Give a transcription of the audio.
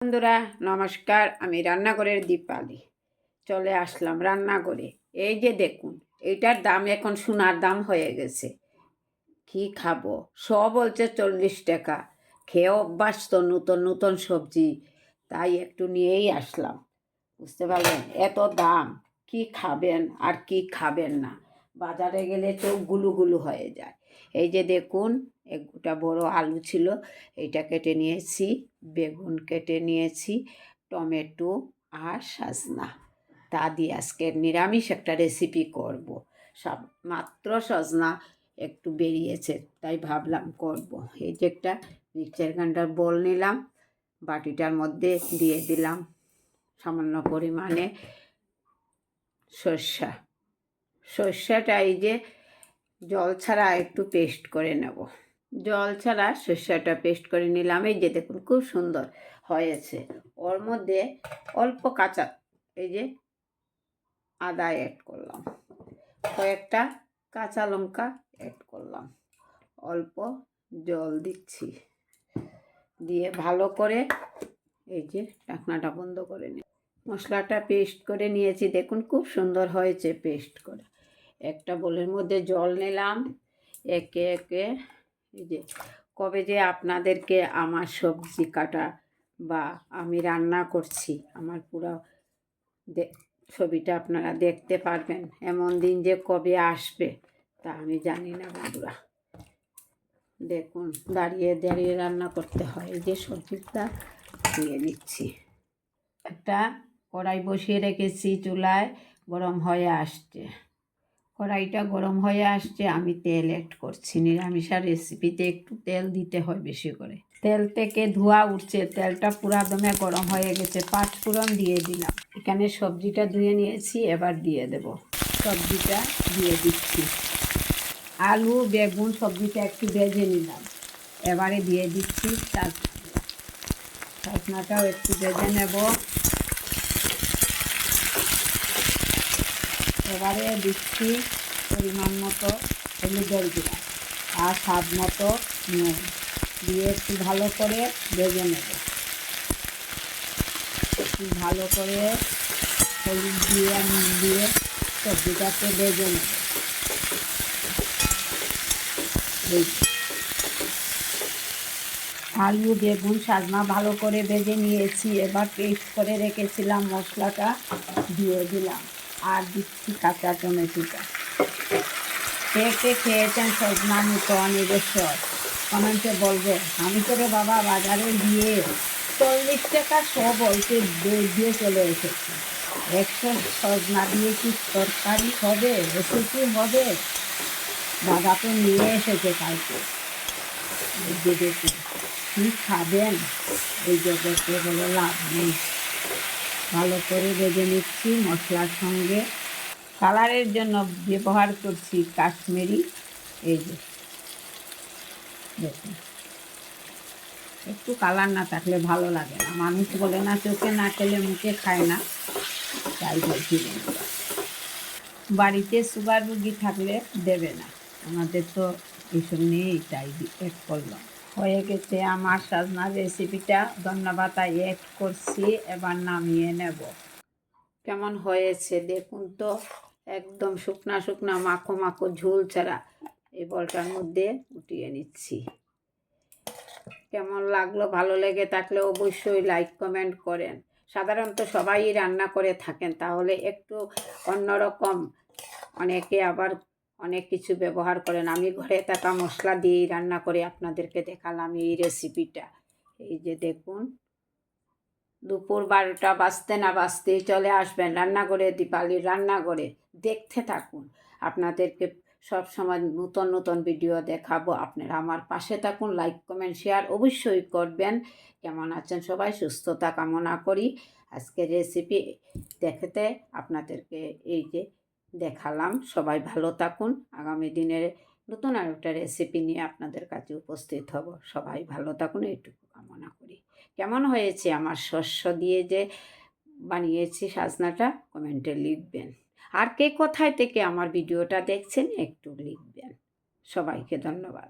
বন্ধুরা নমস্কার, আমি রান্নাঘরের দীপালি চলে আসলাম রান্নাঘরে। এই যে দেখুন, এইটার দাম এখন সোনার দাম হয়ে গেছে। কি খাবো, সব বলছে 40 টাকা। খেয়ে অভ্যাস তো, নতুন নতুন সবজি, তাই একটু নিয়েই আসলাম। বুঝতে পারলেন, এত দাম, কি খাবেন আর কি খাবেন না। বাজারে গেলে চোখ গুলু গুলু হয়ে যায়। এই যে দেখুন, একটা বড় আলু ছিল, এইটা কেটে নিয়েছি, বেগুন কেটে নিয়েছি, টমেটো আর সজনা, তা দিয়ে আজকে নিরামিষ একটা রেসিপি করব। সব মাত্র সজনা একটু বেরিয়েছে, তাই ভাবলাম করব। এই যে একটা মিক্সচার গ্রাইন্ডার বোল নিলাম, বাটিটার মধ্যে দিয়ে দিলাম সামান্য পরিমাণে সর্ষাটা এই যে জল ছাড়া একটু পেস্ট করে নেব। জল ছাড়া সর্ষাটা পেস্ট করে নিলাম। এই যে দেখুন, খুব সুন্দর হয়েছে। ওর মধ্যে অল্প কাঁচা এই যে আদা অ্যাড করলাম, কয়েকটা কাঁচা লঙ্কা অ্যাড করলাম, অল্প জল দিচ্ছি, দিয়ে ভালো করে এই যে ঢাকনাটা বন্ধ করে নিই। মশলাটা পেস্ট করে নিয়েছি, দেখুন খুব সুন্দর হয়েছে পেস্ট করে। একটা বোলের মধ্যে জল নিলাম, একে একে এই যে কবে যে আপনাদেরকে আমার সবজি কাটা বা আমি রান্না করছি আমার পুরো ছবিটা আপনারা দেখতে পারবেন, এমন দিন যে কবে আসবে তা আমি জানি না বন্ধুরা। দেখুন, দাঁড়িয়ে দাঁড়িয়ে রান্না করতে হয়। এই যে সবজিটা দিয়ে দিচ্ছি। একটা কড়াই বসিয়ে রেখেছি চুলায়, গরম হয়ে আসছে। কড়াইটা গরম হয়ে আসছে, আমি তেল অ্যাড করছি। নিরামিষার রেসিপিতে একটু তেল দিতে হয় বেশি করে। তেল থেকে ধোঁয়া উঠছে, তেলটা পুরা দমে গরম হয়ে গেছে। 5 ফোড়ন দিয়ে দিলাম। এখানে সবজিটা ধুয়ে নিয়েছি, এবার দিয়ে দেব। সবজিটা দিয়ে দিচ্ছি, আলু বেগুন সবজিটা একটু ভেজে নিলাম। এবারে দিয়ে দিচ্ছি সজনাটাও একটু ভেজে নেব। এবারে দিচ্ছি পরিমাণ মতো হলুদের গুঁড়া আর স্বাদ মতো নুন দিয়ে একটু ভালো করে ভেজে নেব। একটু ভালো করে হলুদ দিয়ে নুন দিয়ে সবজিটাকে ভেজে নেব। আলু বেগুন সজনা ভালো করে ভেজে নিয়েছি। এবার পেস্ট করে রেখেছিলাম মশলাটা দিয়ে দিলাম, আর দিচ্ছি কাঁচা টমেটোটা। কে খেয়েছেন সজনা নতুন এবছর কমেন্টে বলবেন। আমি করে বাবা বাজারে গিয়ে 40 টাকা সব বলতে দিয়ে চলে এসেছি। 100 সজনা দিয়ে কি তরকারি হবে, রেসিপি হবে? দাদা তো নিয়ে এসেছে কালকে। দেখুন কী খাবেন, এই যে দেখতে বলে লাভ নেই। ভালো করে ভেজে নিচ্ছি মশলার সঙ্গে। কালারের জন্য ব্যবহার করছি কাশ্মীরি। এই যে দেখুন, একটু কালার না থাকলে ভালো লাগে না। মানুষ বলে না চোখে না খেলে মুখে খায় না, তাই বলছি। বাড়িতে সুগার রুগী থাকলে দেবে না, আমাদের তো এইসব নেই, তাই অ্যাড করলাম। হয়ে গেছে আমার সজনার রেসিপিটা, ধন্যবাদ অ্যাড করছি। এবার নামিয়ে নেব। কেমন হয়েছে দেখুন তো, একদম শুকনা শুকনা মাখো মাখো ঝোল ছাড়া। এই বলটার মধ্যে উঠিয়ে নিচ্ছি। কেমন লাগলো, ভালো লেগে থাকলে অবশ্যই লাইক কমেন্ট করেন। সাধারণত সবাই রান্না করে থাকেন, তাহলে একটু অন্যরকম, অনেকে আবার অনেক কিছু ব্যবহার করেন। আমি ঘরে থাকা মশলা দিয়েই রান্না করে আপনাদেরকে দেখালাম এই রেসিপিটা। এই যে দেখুন, দুপুর 12টা বাজতে না বাজতেই চলে আসবেন রান্নাঘরে, দীপালির রান্নাঘরে। দেখতে থাকুন, আপনাদেরকে সব সময় নতুন নতুন ভিডিও দেখাবো। আপনারা আমার পাশে থাকুন, লাইক কমেন্ট শেয়ার অবশ্যই করবেন। কেমন আছেন সবাই, সুস্থতা কামনা করি। আজকের রেসিপি দেখতে আপনাদেরকে এই যে দেখালাম। সবাই ভালো থাকুন। আগামী দিনের নতুন আর একটা রেসিপি নিয়ে আপনাদের কাছে উপস্থিত হব। সবাই ভালো থাকুন, এইটুকু কামনা করি। কেমন হয়েছে আমার শস্য দিয়ে যে বানিয়েছি সজনাটা, কমেন্টে লিখবেন। আর কে কোথায় থেকে আমার ভিডিওটা দেখছেন একটু লিখবেন। সবাইকে ধন্যবাদ।